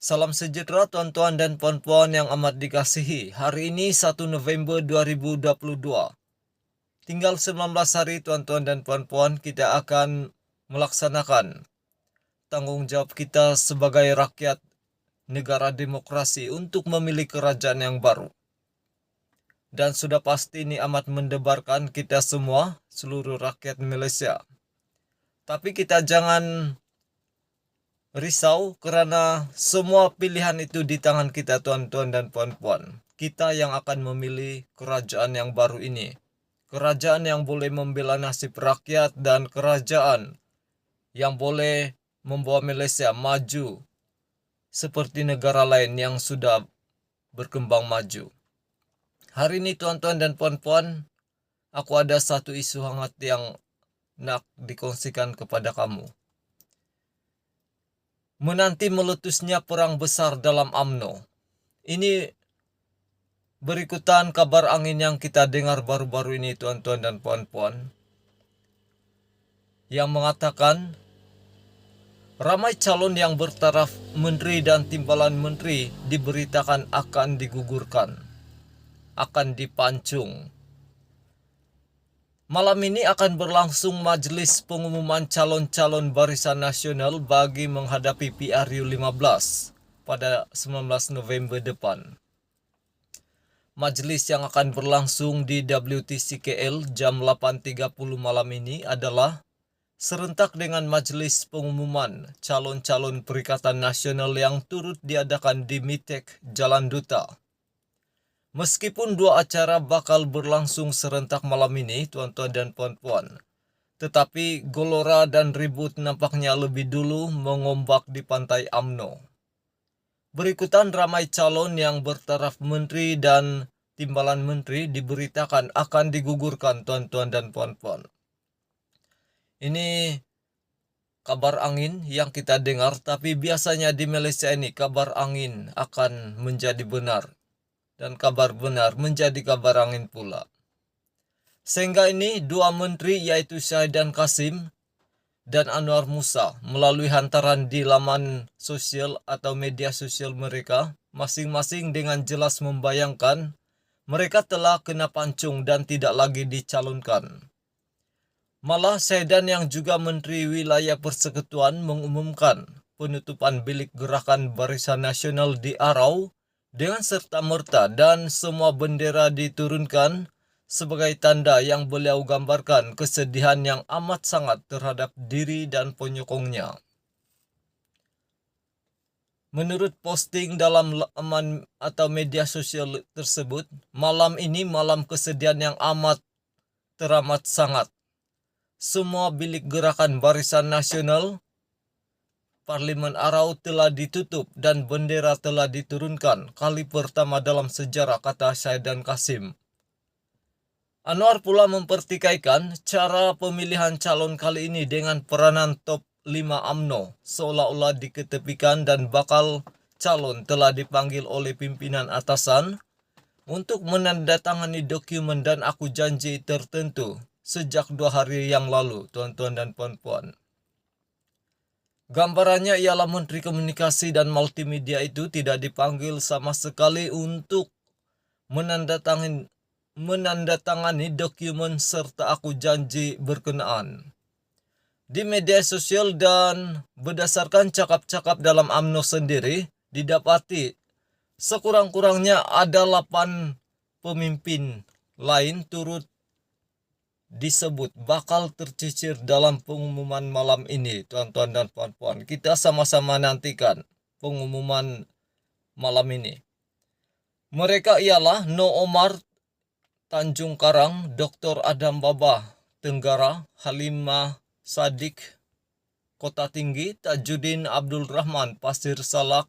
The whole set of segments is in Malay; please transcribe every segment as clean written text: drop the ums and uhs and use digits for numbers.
Salam sejahtera tuan-tuan dan puan-puan yang amat dikasihi. Hari ini 1 November 2022. Tinggal 19 hari tuan-tuan dan puan-puan kita akan melaksanakan tanggung jawab kita sebagai rakyat negara demokrasi untuk memilih kerajaan yang baru. Dan sudah pasti ini amat mendebarkan kita semua, seluruh rakyat Malaysia. Tapi kita jangan risau karena semua pilihan itu di tangan kita tuan-tuan dan puan-puan. Kita yang akan memilih kerajaan yang baru ini. Kerajaan yang boleh membela nasib rakyat dan kerajaan yang boleh membawa Malaysia maju seperti negara lain yang sudah berkembang maju. Hari ini tuan-tuan dan puan-puan, aku ada satu isu hangat yang nak dikongsikan kepada kamu. Menanti meletusnya perang besar dalam UMNO. Ini berikutan kabar angin yang kita dengar baru-baru ini tuan-tuan dan puan-puan, yang mengatakan ramai calon yang bertaraf menteri dan timbalan menteri diberitakan akan digugurkan, akan dipancung. Malam ini akan berlangsung majlis pengumuman calon-calon Barisan Nasional bagi menghadapi PRU 15 pada 19 November depan. Majlis yang akan berlangsung di WTC-KL jam 8.30 malam ini adalah serentak dengan majlis pengumuman calon-calon Perikatan Nasional yang turut diadakan di Mitek Jalan Duta. Meskipun dua acara bakal berlangsung serentak malam ini, tuan-tuan dan puan-puan, tetapi gelora dan ribut nampaknya lebih dulu mengombak di pantai UMNO. Berikutan ramai calon yang bertaraf menteri dan timbalan menteri diberitakan akan digugurkan tuan-tuan dan puan-puan. Ini kabar angin yang kita dengar, tapi biasanya di Malaysia ini kabar angin akan menjadi benar. Dan kabar benar menjadi kabar angin pula. Sehingga ini dua menteri yaitu Syahidan Kasim dan Anwar Musa melalui hantaran di laman sosial atau media sosial mereka masing-masing dengan jelas membayangkan mereka telah kena pancung dan tidak lagi dicalonkan. Malah Syahidan yang juga Menteri Wilayah Persekutuan mengumumkan penutupan bilik gerakan Barisan Nasional di Arau dengan serta-merta dan semua bendera diturunkan sebagai tanda yang beliau gambarkan kesedihan yang amat sangat terhadap diri dan penyokongnya. Menurut posting dalam laman atau media sosial tersebut, malam ini malam kesedihan yang teramat sangat. Semua bilik gerakan Barisan Nasional Parlimen Arau telah ditutup dan bendera telah diturunkan kali pertama dalam sejarah, kata Syahidan Kasim. Anwar pula mempertikaikan cara pemilihan calon kali ini dengan peranan top 5 UMNO seolah-olah diketepikan dan bakal calon telah dipanggil oleh pimpinan atasan untuk menandatangani dokumen dan aku janji tertentu sejak 2 hari yang lalu, tuan-tuan dan puan-puan. Gambarannya ialah Menteri Komunikasi dan Multimedia itu tidak dipanggil sama sekali untuk menandatangani dokumen serta aku janji berkenaan. Di media sosial dan berdasarkan cakap-cakap dalam UMNO sendiri, didapati sekurang-kurangnya ada 8 pemimpin lain turut disebut bakal tercicir dalam pengumuman malam ini, tuan-tuan dan puan-puan. Kita sama-sama nantikan pengumuman malam ini. Mereka ialah No Omar Tanjung Karang, Dr. Adam Babah Tenggara, Halimah Sadik Kota Tinggi, Tajuddin Abdul Rahman Pasir Salak,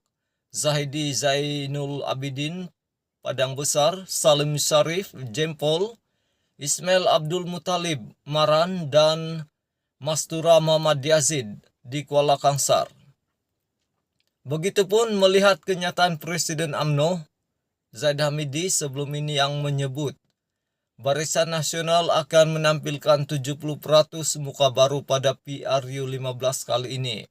Zahidi Zainul Abidin Padang Besar, Salim Syarif Jempol, Ismail Abdul Muttalib Maran, dan Mastura Muhammad Yazid di Kuala Kangsar. Begitupun melihat kenyataan Presiden UMNO Zahid Hamidi sebelum ini yang menyebut Barisan Nasional akan menampilkan 70% muka baru pada PRU 15 kali ini.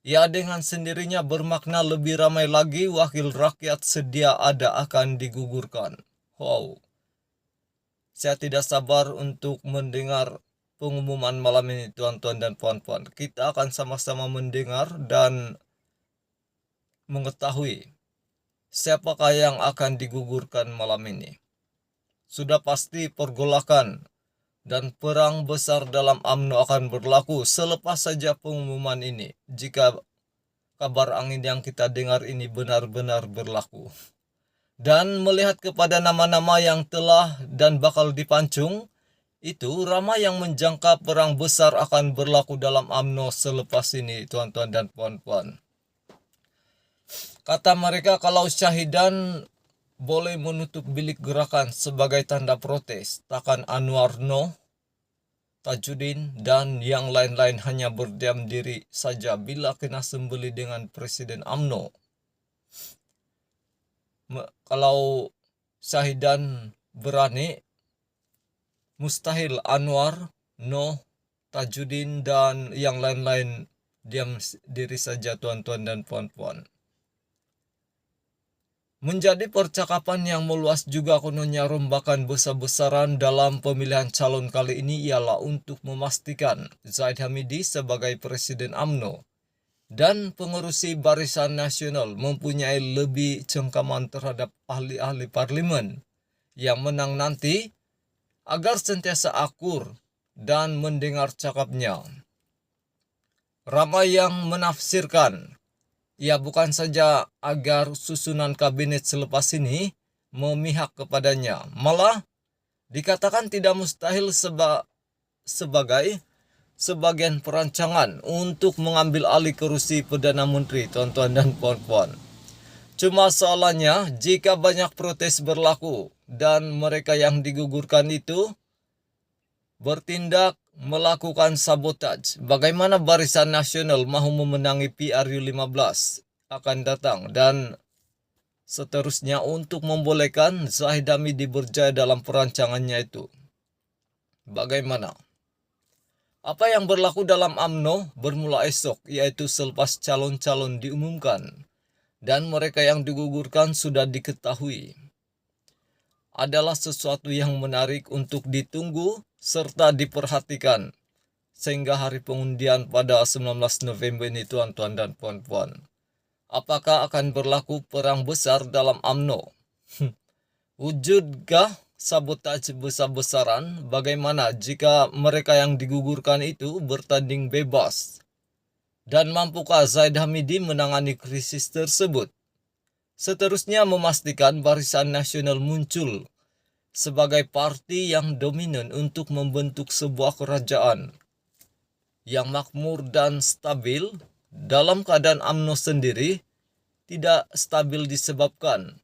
Ya, dengan sendirinya bermakna lebih ramai lagi wakil rakyat sedia ada akan digugurkan. Wow, saya tidak sabar untuk mendengar pengumuman malam ini, tuan-tuan dan puan-puan. Kita akan sama-sama mendengar dan mengetahui siapakah yang akan digugurkan malam ini. Sudah pasti pergolakan dan perang besar dalam UMNO akan berlaku selepas saja pengumuman ini, jika kabar angin yang kita dengar ini benar-benar berlaku. Dan melihat kepada nama-nama yang telah dan bakal dipancung, itu ramai yang menjangka perang besar akan berlaku dalam UMNO selepas ini, tuan-tuan dan puan-puan. Kata mereka kalau Syahidan boleh menutup bilik gerakan sebagai tanda protes, takkan Anwar No, Tajudin, dan yang lain-lain hanya berdiam diri saja bila kena sembeli dengan Presiden UMNO. Kalau Syahidan berani, mustahil Anwar, No, Tajudin, dan yang lain-lain diam diri saja, tuan-tuan dan puan-puan. Menjadi percakapan yang meluas juga kononnya rombakan besar-besaran dalam pemilihan calon kali ini ialah untuk memastikan Zaid Hamidi sebagai Presiden UMNO dan pengurusi Barisan Nasional mempunyai lebih cengkaman terhadap ahli-ahli parlimen yang menang nanti agar sentiasa akur dan mendengar cakapnya. Ramai yang menafsirkan, ya bukan saja agar susunan kabinet selepas ini memihak kepadanya, malah dikatakan tidak mustahil sebagai sebagian perancangan untuk mengambil alih kursi Perdana Menteri, tuan-tuan dan puan-puan. Cuma soalannya, jika banyak protes berlaku dan mereka yang digugurkan itu bertindak melakukan sabotaj, bagaimana Barisan Nasional mahu memenangi PRU 15 akan datang dan seterusnya untuk membolehkan Zaid Hamidi berjaya dalam perancangannya itu? Bagaimana? Apa yang berlaku dalam UMNO bermula esok, yaitu selepas calon-calon diumumkan dan mereka yang digugurkan sudah diketahui, adalah sesuatu yang menarik untuk ditunggu serta diperhatikan sehingga hari pengundian pada 19 November ini, tuan-tuan dan puan-puan. Apakah akan berlaku perang besar dalam UMNO? Wujudkah sabotaj besar-besaran? Bagaimana jika mereka yang digugurkan itu bertanding bebas? Dan mampukah Zaid Hamidi menangani krisis tersebut? Seterusnya memastikan Barisan Nasional muncul sebagai parti yang dominan untuk membentuk sebuah kerajaan yang makmur dan stabil dalam keadaan UMNO sendiri tidak stabil disebabkan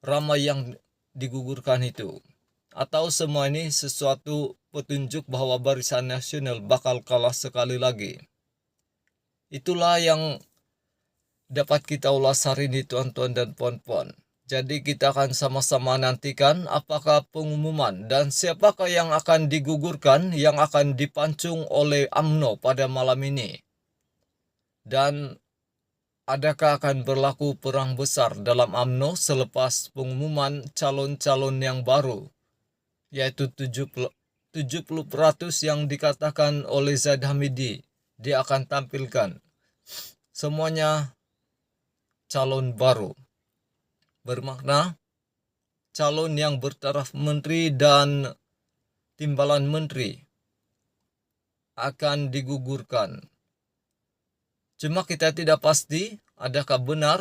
ramai yang digugurkan itu. Atau semua ini sesuatu petunjuk bahwa Barisan Nasional bakal kalah sekali lagi. Itulah yang dapat kita ulas hari ini, tuan-tuan dan puan-puan. Jadi kita akan sama-sama nantikan apakah pengumuman dan siapakah yang akan digugurkan yang akan dipancung oleh UMNO pada malam ini. Dan adakah akan berlaku perang besar dalam UMNO selepas pengumuman calon-calon yang baru, yaitu 70% yang dikatakan oleh Zaid Hamidi dia akan tampilkan. Semuanya calon baru. Bermakna calon yang bertaraf menteri dan timbalan menteri akan digugurkan. Cuma kita tidak pasti adakah benar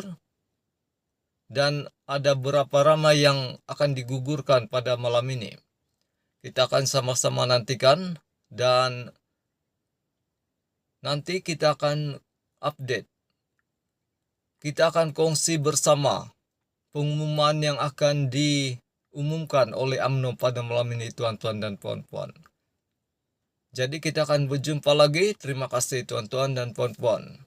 dan ada berapa ramai yang akan digugurkan pada malam ini. Kita akan sama-sama nantikan dan nanti kita akan update. Kita akan kongsi bersama pengumuman yang akan diumumkan oleh UMNO pada malam ini, tuan-tuan dan puan-puan. Jadi kita akan berjumpa lagi. Terima kasih, tuan-tuan dan puan-puan.